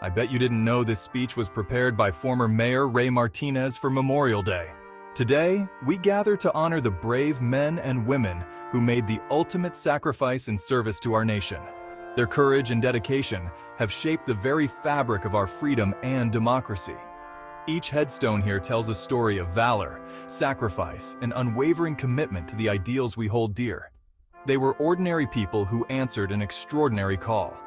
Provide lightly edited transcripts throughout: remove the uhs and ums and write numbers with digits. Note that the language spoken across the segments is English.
I bet you didn't know this speech was prepared by former Mayor Ray Martinez for Memorial Day. Today, we gather to honor the brave men and women who made the ultimate sacrifice in service to our nation. Their courage and dedication have shaped the very fabric of our freedom and democracy. Each headstone here tells a story of valor, sacrifice, and unwavering commitment to the ideals we hold dear. They were ordinary people who answered an extraordinary call.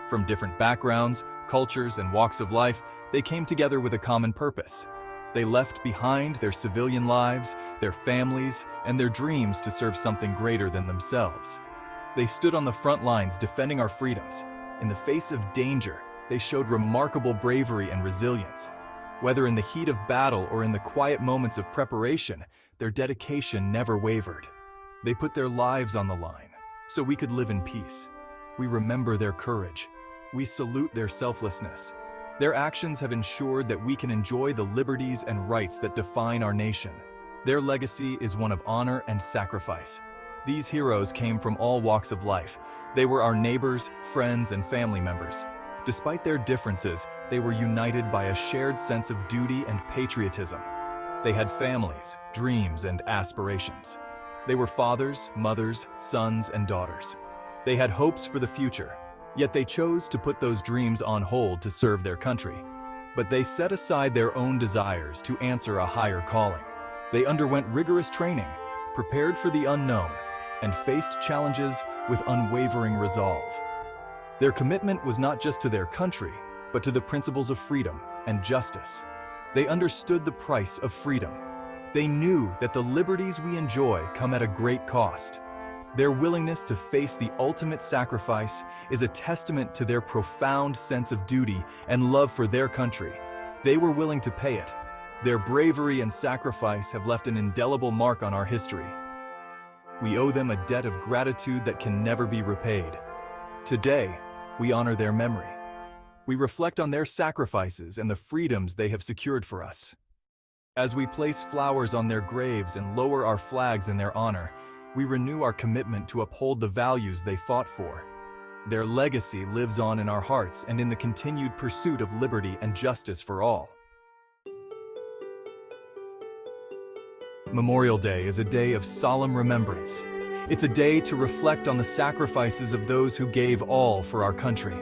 From different backgrounds, cultures, and walks of life, they came together with a common purpose. They left behind their civilian lives, their families, and their dreams to serve something greater than themselves. They stood on the front lines defending our freedoms. In the face of danger, they showed remarkable bravery and resilience. Whether in the heat of battle or in the quiet moments of preparation, their dedication never wavered. They put their lives on the line so we could live in peace. We remember their courage. We salute their selflessness. Their actions have ensured that we can enjoy the liberties and rights that define our nation. Their legacy is one of honor and sacrifice. These heroes came from all walks of life. They were our neighbors, friends, and family members. Despite their differences, they were united by a shared sense of duty and patriotism. They had families, dreams, and aspirations. They were fathers, mothers, sons, and daughters. They had hopes for the future, yet they chose to put those dreams on hold to serve their country. But they set aside their own desires to answer a higher calling. They underwent rigorous training, prepared for the unknown, and faced challenges with unwavering resolve. Their commitment was not just to their country, but to the principles of freedom and justice. They understood the price of freedom. They knew that the liberties we enjoy come at a great cost. Their willingness to face the ultimate sacrifice is a testament to their profound sense of duty and love for their country. They were willing to pay it. Their bravery and sacrifice have left an indelible mark on our history. We owe them a debt of gratitude that can never be repaid. Today, we honor their memory. We reflect on their sacrifices and the freedoms they have secured for us. As we place flowers on their graves and lower our flags in their honor, we renew our commitment to uphold the values they fought for. Their legacy lives on in our hearts and in the continued pursuit of liberty and justice for all. Memorial Day is a day of solemn remembrance. It's a day to reflect on the sacrifices of those who gave all for our country.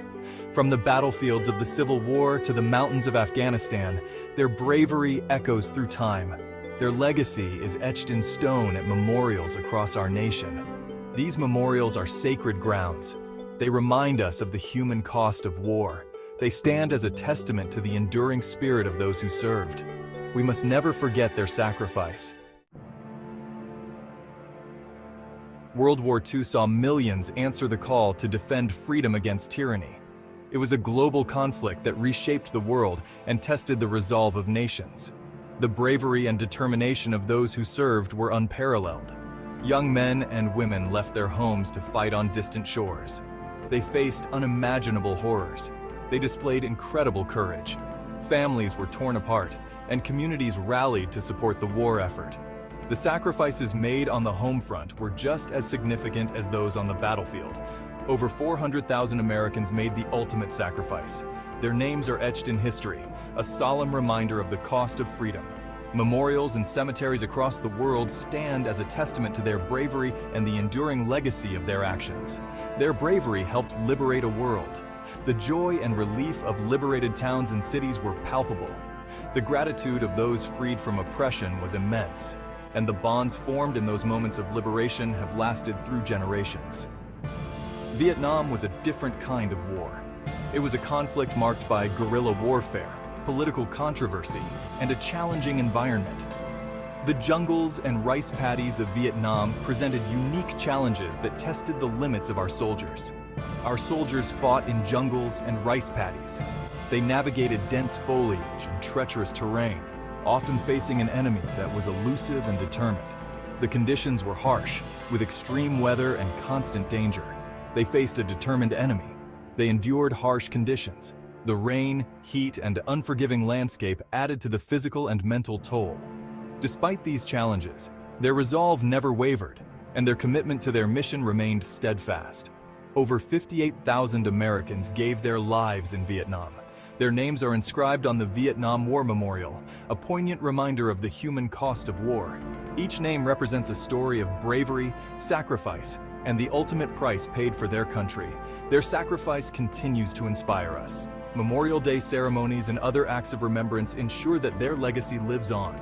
From the battlefields of the Civil War to the mountains of Afghanistan, their bravery echoes through time. Their legacy is etched in stone at memorials across our nation. These memorials are sacred grounds. They remind us of the human cost of war. They stand as a testament to the enduring spirit of those who served. We must never forget their sacrifice. World War II saw millions answer the call to defend freedom against tyranny. It was a global conflict that reshaped the world and tested the resolve of nations. The bravery and determination of those who served were unparalleled. Young men and women left their homes to fight on distant shores. They faced unimaginable horrors. They displayed incredible courage. Families were torn apart, and communities rallied to support the war effort. The sacrifices made on the home front were just as significant as those on the battlefield. Over 400,000 Americans made the ultimate sacrifice. Their names are etched in history, a solemn reminder of the cost of freedom. Memorials and cemeteries across the world stand as a testament to their bravery and the enduring legacy of their actions. Their bravery helped liberate a world. The joy and relief of liberated towns and cities were palpable. The gratitude of those freed from oppression was immense, and the bonds formed in those moments of liberation have lasted through generations. Vietnam was a different kind of war. It was a conflict marked by guerrilla warfare, political controversy, and a challenging environment. The jungles and rice paddies of Vietnam presented unique challenges that tested the limits of our soldiers. Our soldiers fought in jungles and rice paddies. They navigated dense foliage and treacherous terrain, often facing an enemy that was elusive and determined. The conditions were harsh, with extreme weather and constant danger. They faced a determined enemy. They endured harsh conditions. The rain, heat, and unforgiving landscape added to the physical and mental toll. Despite these challenges, their resolve never wavered, and their commitment to their mission remained steadfast. Over 58,000 Americans gave their lives in Vietnam. Their names are inscribed on the Vietnam War Memorial, a poignant reminder of the human cost of war. Each name represents a story of bravery, sacrifice, and the ultimate price paid for their country. Their sacrifice continues to inspire us. Memorial Day ceremonies and other acts of remembrance ensure that their legacy lives on.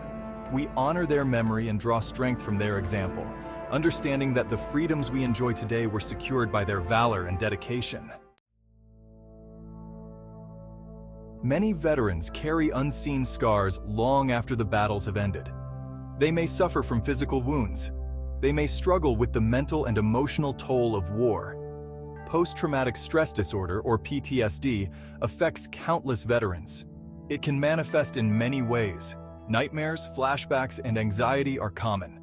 We honor their memory and draw strength from their example, understanding that the freedoms we enjoy today were secured by their valor and dedication. Many veterans carry unseen scars long after the battles have ended. They may suffer from physical wounds. They may struggle with the mental and emotional toll of war. Post-traumatic stress disorder, or PTSD, affects countless veterans. It can manifest in many ways. Nightmares, flashbacks, and anxiety are common.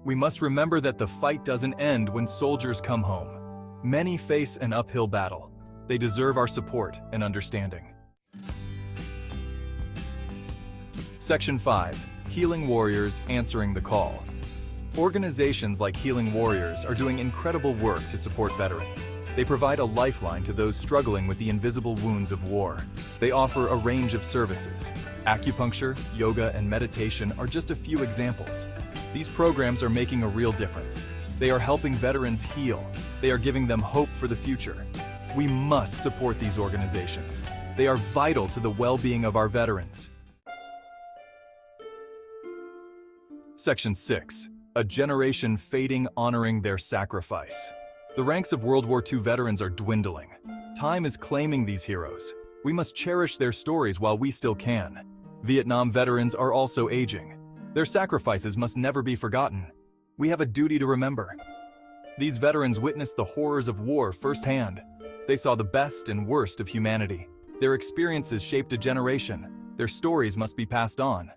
We must remember that the fight doesn't end when soldiers come home. Many face an uphill battle. They deserve our support and understanding. Section 5. Healing Warriors Answering the Call. Organizations like Healing Warriors are doing incredible work to support veterans. They provide a lifeline to those struggling with the invisible wounds of war. They offer a range of services. Acupuncture, yoga, and meditation are just a few examples. These programs are making a real difference. They are helping veterans heal. They are giving them hope for the future. We must support these organizations. They are vital to the well-being of our veterans. Section 6. A generation fading honoring their sacrifice. The ranks of World War II veterans are dwindling. Time is claiming these heroes. We must cherish their stories while we still can. Vietnam veterans are also aging. Their sacrifices must never be forgotten. We have a duty to remember. These veterans witnessed the horrors of war firsthand. They saw the best and worst of humanity. Their experiences shaped a generation. Their stories must be passed on.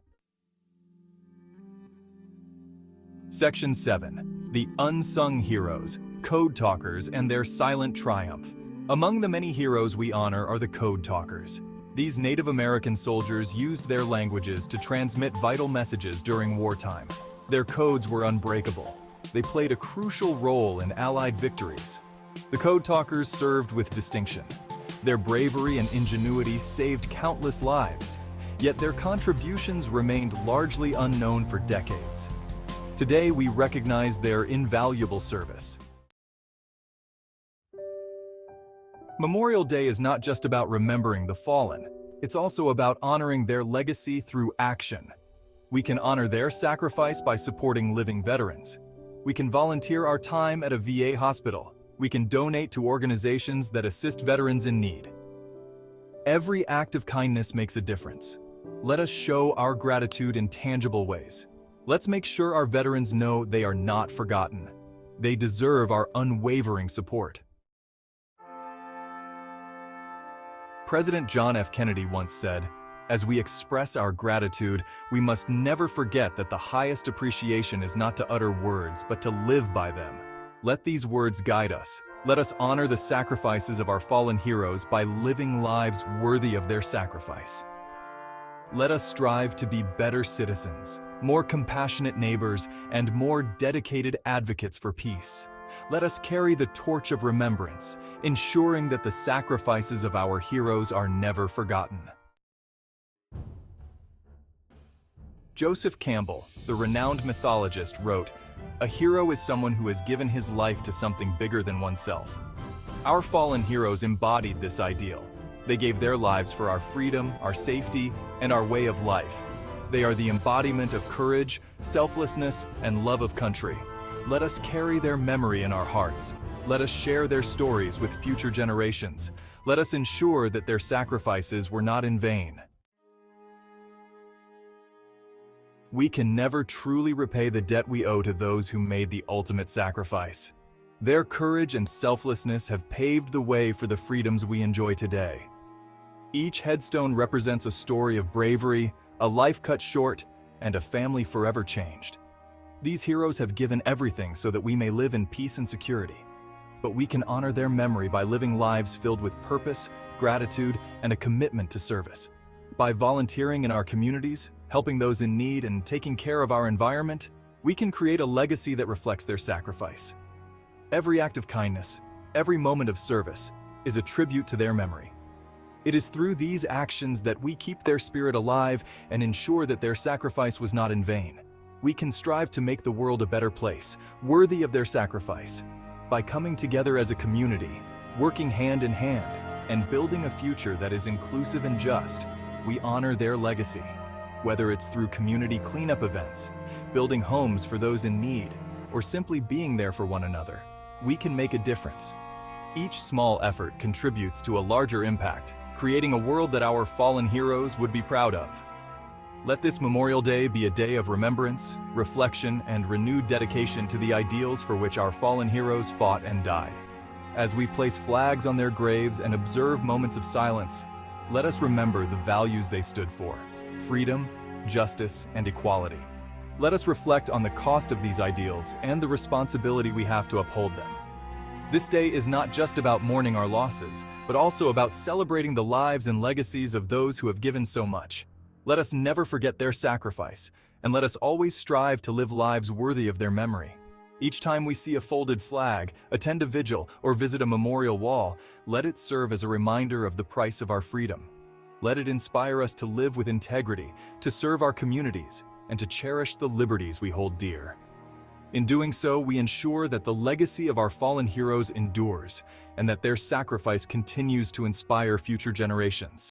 Section 7. The Unsung Heroes, Code Talkers, and Their Silent Triumph. Among the many heroes we honor are the Code Talkers. These Native American soldiers used their languages to transmit vital messages during wartime. Their codes were unbreakable. They played a crucial role in Allied victories. The Code Talkers served with distinction. Their bravery and ingenuity saved countless lives, yet their contributions remained largely unknown for decades. Today, we recognize their invaluable service. Memorial Day is not just about remembering the fallen. It's also about honoring their legacy through action. We can honor their sacrifice by supporting living veterans. We can volunteer our time at a VA hospital. We can donate to organizations that assist veterans in need. Every act of kindness makes a difference. Let us show our gratitude in tangible ways. Let's make sure our veterans know they are not forgotten. They deserve our unwavering support. President John F. Kennedy once said, "As we express our gratitude, we must never forget that the highest appreciation is not to utter words, but to live by them." Let these words guide us. Let us honor the sacrifices of our fallen heroes by living lives worthy of their sacrifice. Let us strive to be better citizens, more compassionate neighbors, and more dedicated advocates for peace. Let us carry the torch of remembrance, ensuring that the sacrifices of our heroes are never forgotten. Joseph Campbell, the renowned mythologist, wrote, "A hero is someone who has given his life to something bigger than oneself." Our fallen heroes embodied this ideal. They gave their lives for our freedom, our safety, and our way of life. They are the embodiment of courage, selflessness, and love of country. Let us carry their memory in our hearts. Let us share their stories with future generations. Let us ensure that their sacrifices were not in vain. We can never truly repay the debt we owe to those who made the ultimate sacrifice. Their courage and selflessness have paved the way for the freedoms we enjoy today. Each headstone represents a story of bravery, a life cut short, and a family forever changed. These heroes have given everything so that we may live in peace and security. But we can honor their memory by living lives filled with purpose, gratitude, and a commitment to service. By volunteering in our communities, helping those in need, and taking care of our environment, we can create a legacy that reflects their sacrifice. Every act of kindness, every moment of service, is a tribute to their memory. It is through these actions that we keep their spirit alive and ensure that their sacrifice was not in vain. We can strive to make the world a better place, worthy of their sacrifice. By coming together as a community, working hand in hand, and building a future that is inclusive and just, we honor their legacy. Whether it's through community cleanup events, building homes for those in need, or simply being there for one another, we can make a difference. Each small effort contributes to a larger impact, creating a world that our fallen heroes would be proud of. Let this Memorial Day be a day of remembrance, reflection, and renewed dedication to the ideals for which our fallen heroes fought and died. As we place flags on their graves and observe moments of silence, let us remember the values they stood for: freedom, justice, and equality. Let us reflect on the cost of these ideals and the responsibility we have to uphold them. This day is not just about mourning our losses, but also about celebrating the lives and legacies of those who have given so much. Let us never forget their sacrifice, and let us always strive to live lives worthy of their memory. Each time we see a folded flag, attend a vigil, or visit a memorial wall, let it serve as a reminder of the price of our freedom. Let it inspire us to live with integrity, to serve our communities, and to cherish the liberties we hold dear. In doing so, we ensure that the legacy of our fallen heroes endures, and that their sacrifice continues to inspire future generations.